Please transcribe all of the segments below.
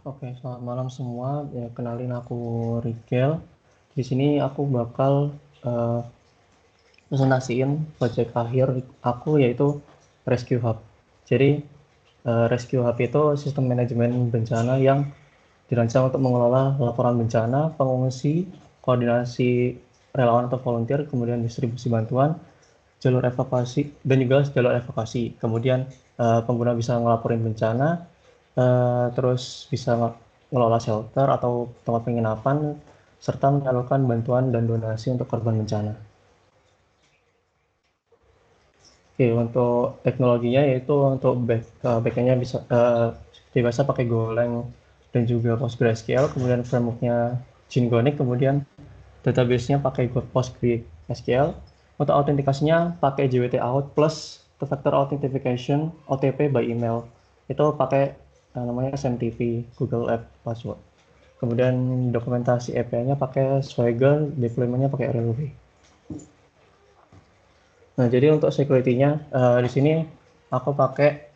Oke, selamat malam semua. Ya, kenalin aku Rigel. Di sini aku bakal eh, presentasiin project akhir aku yaitu Rescue Hub. Jadi Rescue Hub itu sistem manajemen bencana yang dirancang untuk mengelola laporan bencana, pengungsi, koordinasi relawan atau volunteer, kemudian distribusi bantuan, jalur evakuasi dan juga jalur evakuasi. Kemudian pengguna bisa ngelaporin bencana, terus bisa ngelola shelter atau tempat penginapan, serta menyalurkan bantuan dan donasi untuk korban bencana. Oke, untuk teknologinya yaitu untuk backendnya bisa biasa pakai Golang dan juga PostgreSQL, kemudian frameworknya Gingonic, kemudian database-nya pakai PostgreSQL. Untuk autentikasinya pakai JWT Auth plus two-factor authentication OTP by email. Itu pakai namanya SMTP, Google App Password. Kemudian dokumentasi API-nya pakai Swagger, deployment-nya pakai Railway. Nah, jadi untuk security-nya di sini aku pakai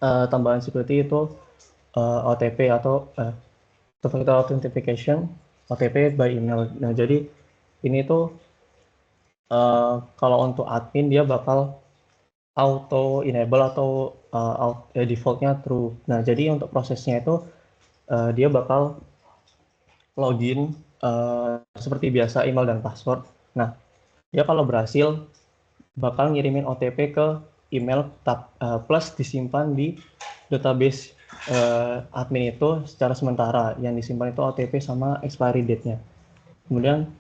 tambahan security itu OTP atau two-factor authentication OTP by email. Nah, jadi ini tuh kalau untuk admin dia bakal auto enable atau defaultnya true. Nah, jadi untuk prosesnya itu dia bakal login seperti biasa email dan password. Nah, dia kalau berhasil bakal ngirimin OTP ke email plus disimpan di database admin itu secara sementara. Yang disimpan itu OTP sama expiry date-nya. Kemudian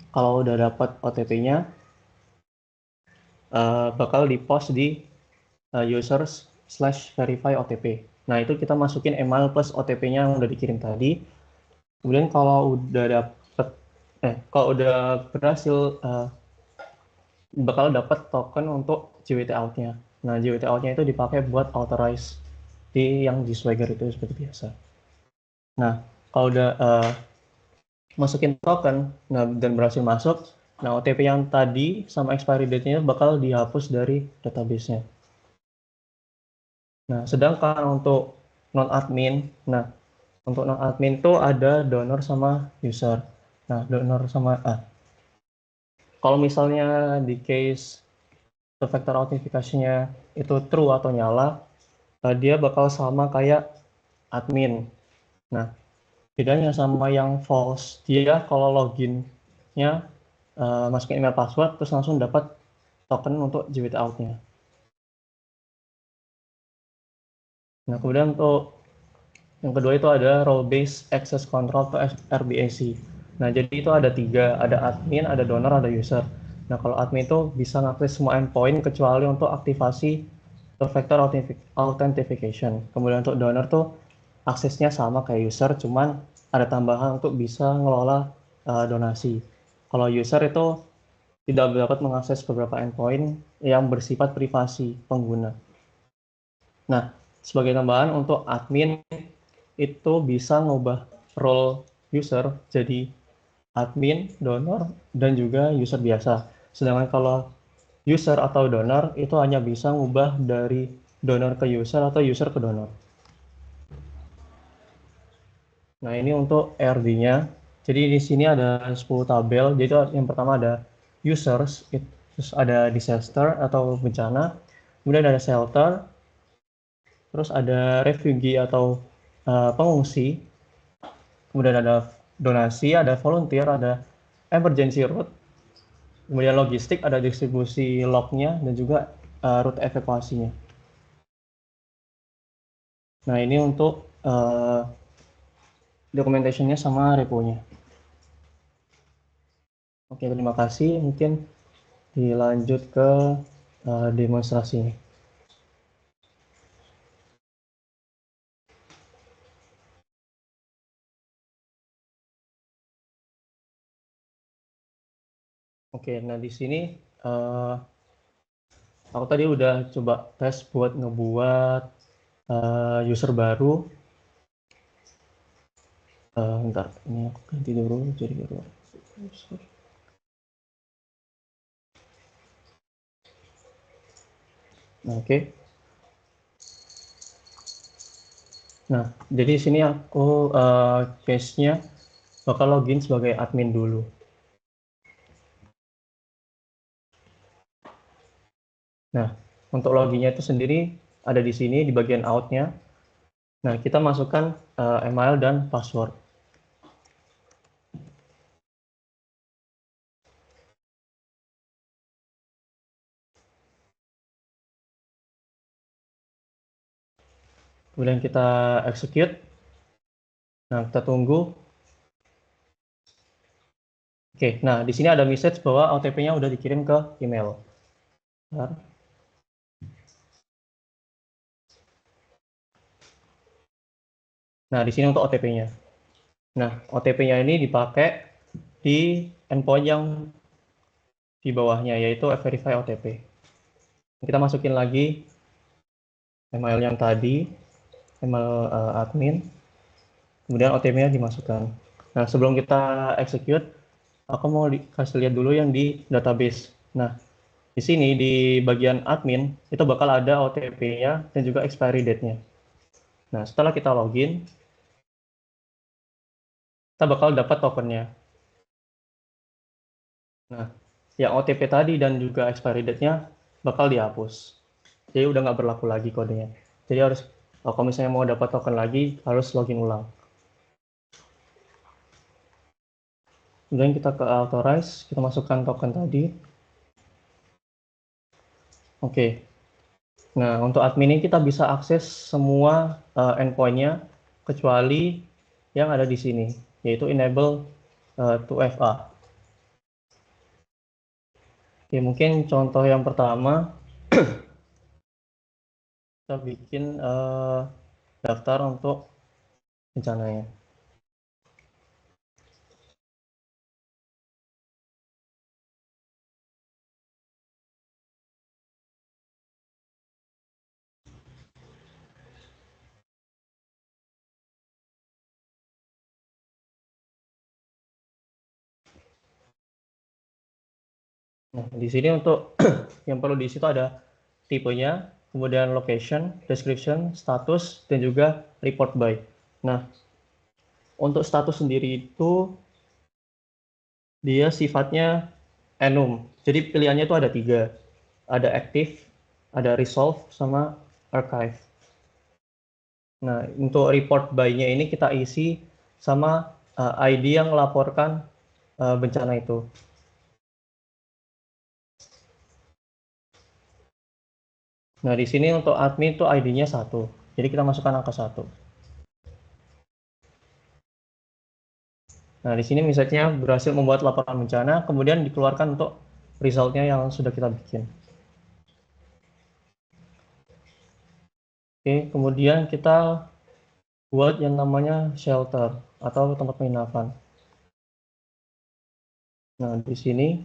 kalau udah dapat OTP-nya bakal di-post di users slash verify OTP. Nah, itu kita masukin email plus OTP-nya yang udah dikirim tadi. Kemudian kalau udah berhasil bakal dapat token untuk JWT out-nya. Nah, JWT out-nya itu dipakai buat authorize yang di Swagger itu seperti biasa. Nah, kalau udah masukin token dan berhasil masuk, nah OTP yang tadi sama expiry date-nya bakal dihapus dari database-nya. Nah, sedangkan untuk non-admin, untuk non-admin itu ada donor sama user. Nah, donor sama kalau misalnya di case two-factor authentication-nya itu true atau nyala, dia bakal sama kayak admin. Nah, bedanya sama yang false, dia kalau login-nya masukin email password terus langsung dapat token untuk JWT out-nya. Nah, kemudian untuk yang kedua itu ada role based access control atau RBAC. Nah, jadi itu ada tiga, ada admin, ada donor, ada user. Nah, kalau admin itu bisa ngakses semua endpoint kecuali untuk aktivasi two-factor authentication. Kemudian untuk donor tuh aksesnya sama kayak user, cuman ada tambahan untuk bisa ngelola donasi. Kalau user itu tidak dapat mengakses beberapa endpoint yang bersifat privasi pengguna. Nah, sebagai tambahan untuk admin itu bisa ngubah role user jadi admin, donor, dan juga user biasa. Sedangkan kalau user atau donor itu hanya bisa ngubah dari donor ke user atau user ke donor. Nah, ini untuk RD-nya. Jadi di sini ada 10 tabel. Jadi yang pertama ada users, terus ada disaster atau bencana, kemudian ada shelter, terus ada refugee atau pengungsi, kemudian ada donasi, ada volunteer, ada emergency route, kemudian logistik, ada distribusi lognya, dan juga rute evakuasinya. Nah, ini untuk documentation-nya sama repo-nya. Oke, terima kasih. Mungkin dilanjut ke demonstrasinya. Oke, nah di sini uh, aku tadi udah coba tes buat ngebuat user baru. Bentar, ini aku ganti dulu jadi baru. Nah, oke. Nah, jadi di sini aku case-nya bakal login sebagai admin dulu. Nah, untuk loginnya itu sendiri ada di sini di bagian out-nya. Nah, kita masukkan email dan password. Kemudian kita execute. Nah, kita tunggu. Oke, nah di sini ada message bahwa OTP-nya udah dikirim ke email. Bentar. Nah, di sini untuk OTP-nya. Nah, OTP-nya ini dipakai di endpoint yang di bawahnya, yaitu verify OTP. Kita masukin lagi email yang tadi, email admin, kemudian OTP-nya dimasukkan. Nah, sebelum kita execute, aku mau kasih lihat dulu yang di database. Nah, di sini di bagian admin, itu bakal ada OTP-nya dan juga expiry date-nya. Nah, setelah kita login, kita bakal dapat tokennya. Nah, yang OTP tadi dan juga expiry date-nya bakal dihapus. Jadi udah nggak berlaku lagi kodenya. Jadi harus, kalau misalnya mau dapat token lagi, harus login ulang. Kemudian kita ke authorize, kita masukkan token tadi. Oke. Nah, untuk admin ini kita bisa akses semua endpoint-nya kecuali yang ada di sini, yaitu enable 2FA. Oke, mungkin contoh yang pertama, kita bikin daftar untuk rencananya. Nah, di sini untuk yang perlu di situ ada tipenya, kemudian location, description, status, dan juga report by. Nah, untuk status sendiri itu dia sifatnya enum. Jadi pilihannya itu ada 3. Ada active, ada resolve, sama archive. Nah, untuk report by-nya ini kita isi sama ID yang melaporkan bencana itu. Nah, di sini untuk admin itu ID-nya 1. Jadi kita masukkan angka 1. Nah, di sini misalnya berhasil membuat laporan bencana, kemudian dikeluarkan untuk result-nya yang sudah kita bikin. Oke, kemudian kita buat yang namanya shelter atau tempat penginapan. Nah, di sini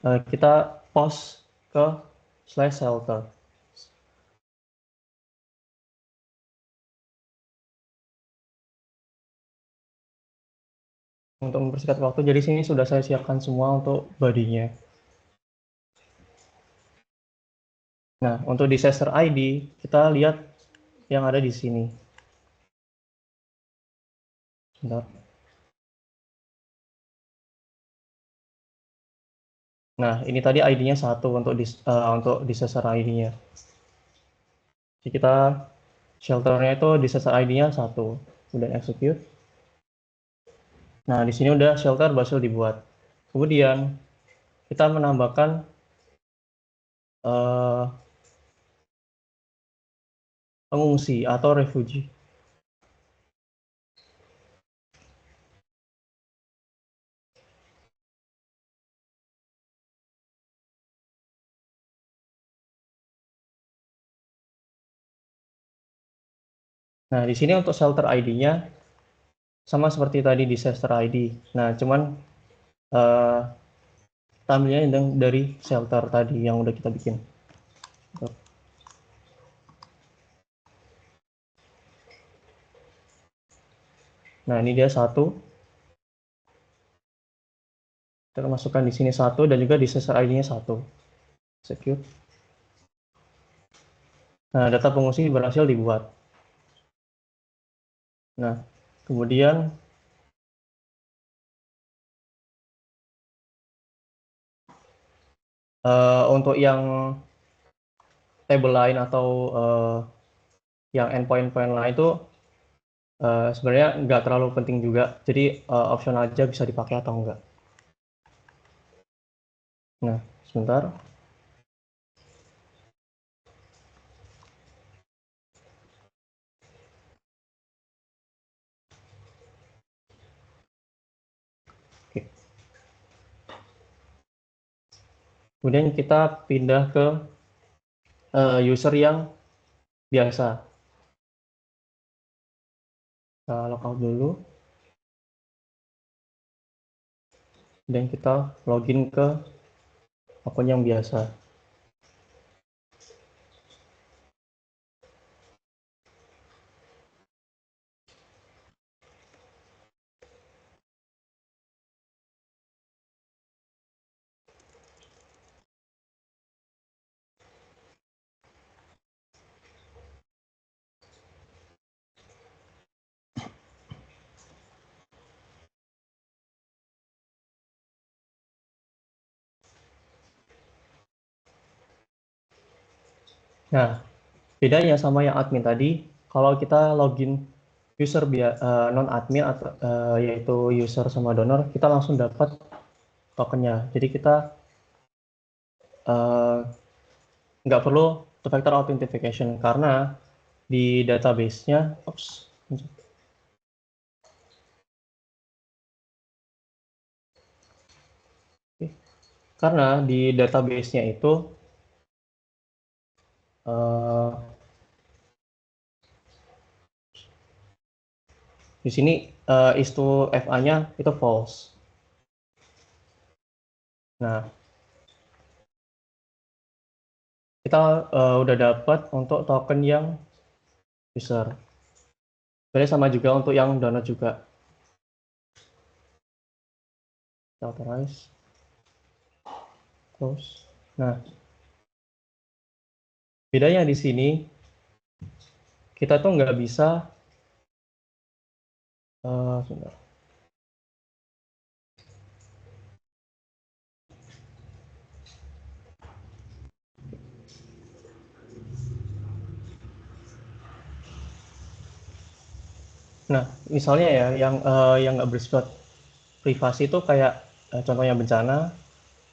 kita post ke /shelter. Untuk mempersingkat waktu, jadi sini sudah saya siapkan semua untuk body-nya. Nah, untuk disaster ID, kita lihat yang ada di sini. Bentar. Nah, ini tadi ID-nya 1 untuk disaster ID-nya. Jadi kita shelter-nya itu disaster ID-nya 1. Kemudian execute. Nah, di sini udah shelter berhasil dibuat. Kemudian kita menambahkan pengungsi atau refugee. Nah, di sini untuk shelter ID-nya sama seperti tadi disaster ID. Nah, cuman kita ambilnya dari shelter tadi yang udah kita bikin. Nah, ini dia 1. Kita masukkan di sini 1 dan juga disaster ID-nya 1. Execute. Nah, data pengungsi berhasil dibuat. Nah, kemudian untuk yang table lain atau yang endpoint lain itu sebenarnya nggak terlalu penting juga. Jadi optional aja bisa dipakai atau enggak. Nah, sebentar. Oke. Kemudian kita pindah ke user yang biasa. Kita lockout dulu. Dan kita login ke akun yang biasa. Nah, bedanya sama yang admin tadi, kalau kita login user non admin atau yaitu user sama donor, kita langsung dapat tokennya. Jadi kita uh, nggak perlu two factor authentication karena di database-nya, karena di database-nya itu uh, di sini is to FA-nya itu false. Nah, kita udah dapat untuk token yang user. Sebenarnya sama juga untuk yang donor juga. Kita authorize, close. Nah, bedanya di sini kita tuh nggak bisa sebentar. Nah, misalnya ya yang nggak bersifat privasi itu kayak contohnya bencana,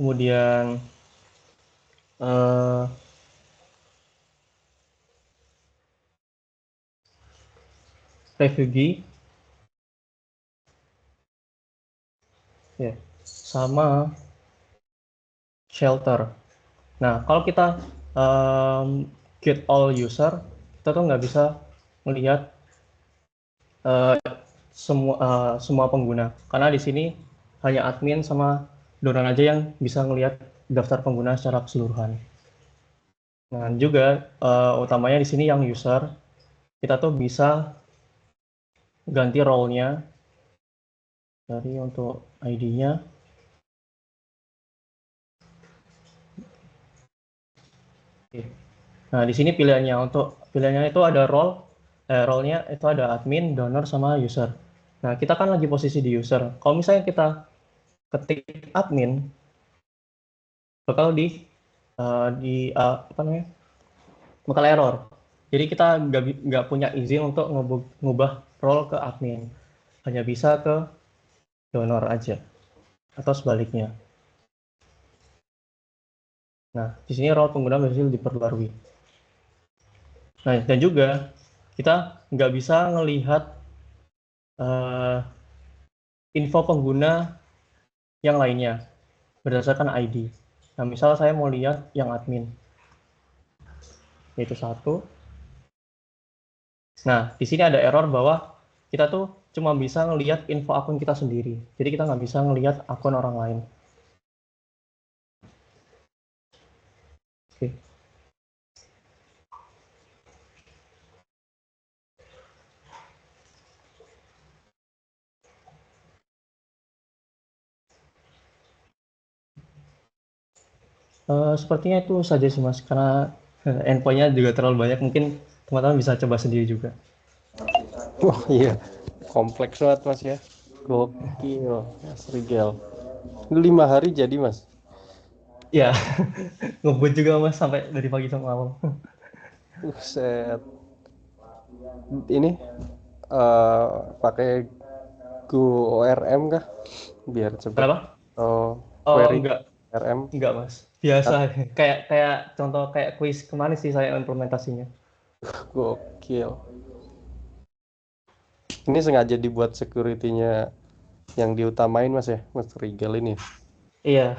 kemudian uh, refugee, ya, sama shelter. Nah, kalau kita get all user, kita tuh nggak bisa melihat uh, semua pengguna, karena di sini hanya admin sama donor aja yang bisa melihat daftar pengguna secara keseluruhan. Nah, juga utamanya di sini yang user, kita tuh bisa ganti role-nya dari untuk ID-nya. Nah, di sini pilihannya itu ada role-nya itu ada admin, donor, sama user. Nah, kita kan lagi posisi di user. Kalau misalnya kita ketik admin, bakal apa namanya? Bakal error. Jadi kita nggak punya izin untuk ngubah role ke admin. Hanya bisa ke donor aja atau sebaliknya. Nah, di sini role pengguna berhasil diperbarui. Nah, dan juga kita nggak bisa ngelihat uh, info pengguna yang lainnya berdasarkan ID. Nah, misal saya mau lihat yang admin, yaitu satu. Nah, di sini ada error bahwa kita tuh cuma bisa ngelihat info akun kita sendiri. Jadi kita nggak bisa ngelihat akun orang lain. Oke. Sepertinya itu saja sih Mas, karena endpoint-nya juga terlalu banyak. Mungkin teman-teman bisa coba sendiri juga. Oh iya, kompleks banget Mas ya. Gokil, Mas Rigel. 5 hari jadi Mas. Ya, ngebut juga Mas sampai dari pagi sampai malam. Set. Ini pakai Go ORM kah? Biar cepet. Kenapa? Oh, Oh, query enggak. ORM. Enggak, Mas. Biasa. Kayak contoh kayak kuis kemarin sih saya implementasinya. Gokil. Ini sengaja dibuat security-nya yang diutamain Mas ya, Mas Rigel ini. Iya.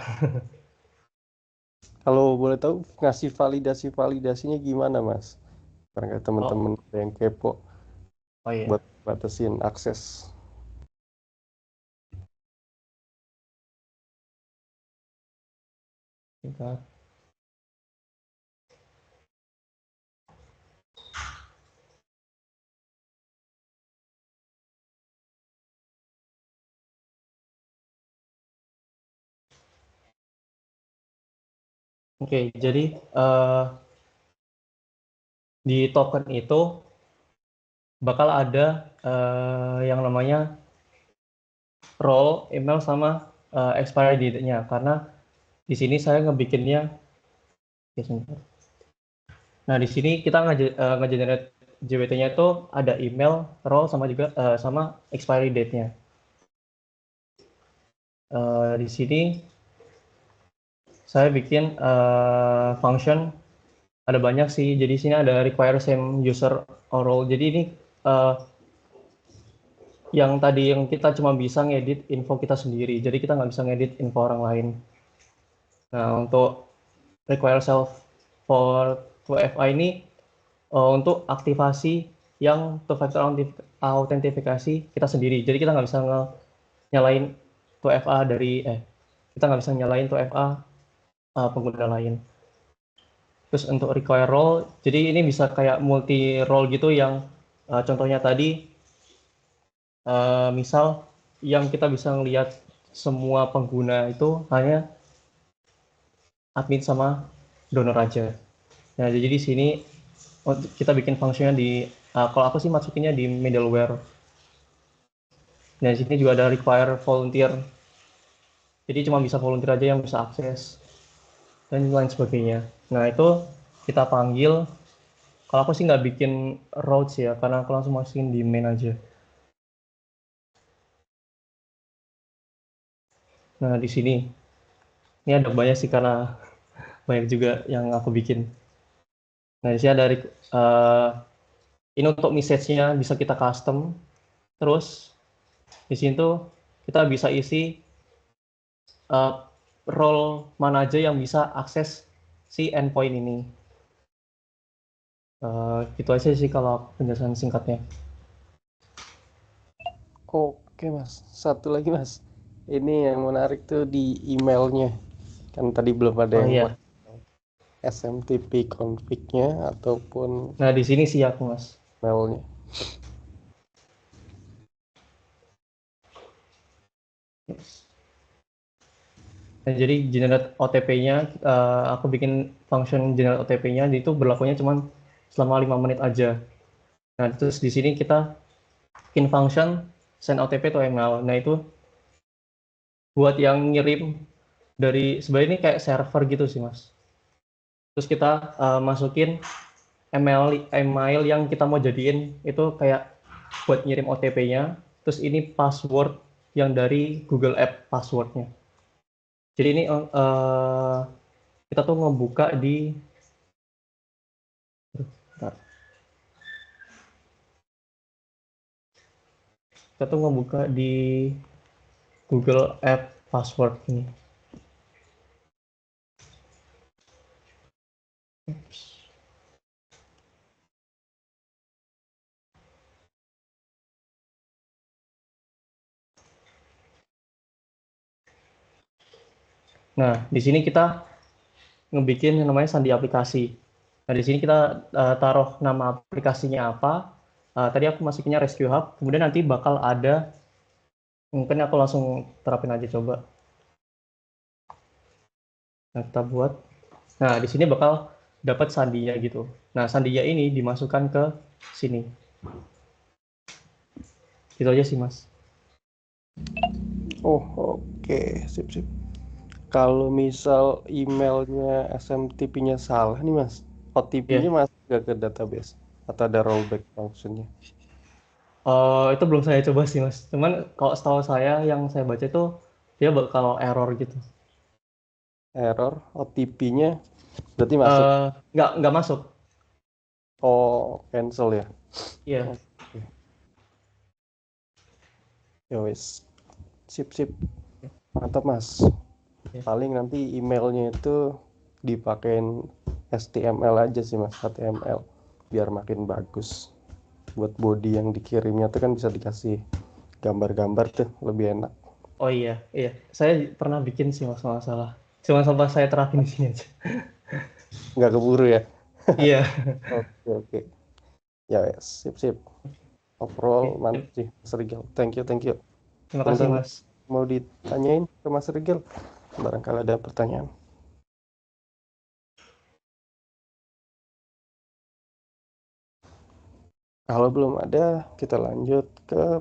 Kalau boleh tahu ngasih validasinya gimana Mas? Barangkali Oh, teman-teman ada yang kepo oh buat iya. batasin akses. Singkat. Oke, jadi eh, di token itu bakal ada yang namanya role, email sama expiry date-nya. Karena di sini saya ngebikinnya, ya sebentar. Nah, di sini kita nge-generate JWT-nya itu ada email, role, sama juga sama expiry date-nya. Di sini saya bikin function ada banyak sih. Jadi sini ada require same user or role. Jadi ini uh, yang tadi yang kita cuma bisa ngedit info kita sendiri. Jadi kita nggak bisa ngedit info orang lain. Nah, untuk require self for 2FA ini untuk aktivasi yang two factor autentifikasi kita sendiri. Jadi kita nggak bisa nyalain 2FA dari kita nggak bisa nyalain 2FA pengguna lain. Terus untuk require role, jadi ini bisa kayak multi role gitu yang contohnya tadi misal yang kita bisa ngelihat semua pengguna itu hanya admin sama donor aja. Nah, jadi di sini kita bikin fungsinya di kalau aku sih masukinnya di middleware. Nah, di sini juga ada require volunteer. Jadi cuma bisa volunteer aja yang bisa akses dan lain sebagainya. Nah, itu kita panggil. Kalau aku sih nggak bikin routes ya, karena aku langsung masukin di main aja. Nah, di sini ini ada banyak sih karena banyak juga yang aku bikin. Nah, di sini ada ini untuk message-nya bisa kita custom. Terus di sini tuh kita bisa isi uh, role mana aja yang bisa akses si endpoint ini. Gitu aja sih kalau penjelasan singkatnya. Oke Mas, satu lagi Mas. Ini yang menarik tuh di emailnya. Kan tadi belum ada Oh yang iya. SMTP config-nya ataupun Nah, di sini sih aku, Mas. emailnya. Nah, jadi generate OTP-nya, aku bikin function generate OTP-nya, itu berlakunya cuma selama 5 menit aja. Nah, terus di sini kita bikin function send OTP to email. Nah, itu buat yang ngirim dari, sebenarnya ini kayak server gitu sih, Mas. Terus kita masukin email yang kita mau jadiin itu kayak buat ngirim OTP-nya. Terus ini password yang dari Google App passwordnya. Jadi ini kita tuh ngebuka di kita tuh ngebuka di Google App password ini. Nah, di sini kita ngebikin yang namanya sandi aplikasi. Nah, di sini kita taruh nama aplikasinya apa. Tadi aku masukinnya Rescue Hub, kemudian nanti bakal ada, mungkin aku langsung terapin aja coba. Nah, kita buat. Nah, di sini bakal dapat sandinya gitu. Nah, sandinya ini dimasukkan ke sini. Itu aja sih Mas. Oh, oke, sip sip. Kalau misal emailnya SMTP-nya salah nih Mas, OTP-nya Ya, masuk nggak ke database? Atau ada rollback functionnya? itu belum saya coba sih Mas. Cuman kalau setahu saya yang saya baca itu dia bakal error gitu. Error, OTP-nya berarti masuk. Nggak masuk. Oh, cancel ya? Iya. Oke, ya wes. Sip sip. Mantap Mas. Ya. Paling nanti emailnya itu dipakein HTML aja sih Mas, HTML. Biar makin bagus. Buat body yang dikirimnya tuh kan bisa dikasih gambar-gambar tuh, lebih enak. Oh iya, iya. Saya pernah bikin sih Mas masalah. Cuma sampai saya terapin di sini aja. Nggak keburu ya? Iya. Oke, oke. Ya, wes. Sip, sip. Overall, Oke. mantap sih, Mas Rigel. Thank you, thank you. Terima kasih Teman-teman Mas. mau ditanyain ke Mas Rigel? Barangkali ada pertanyaan. Kalau belum ada, kita lanjut ke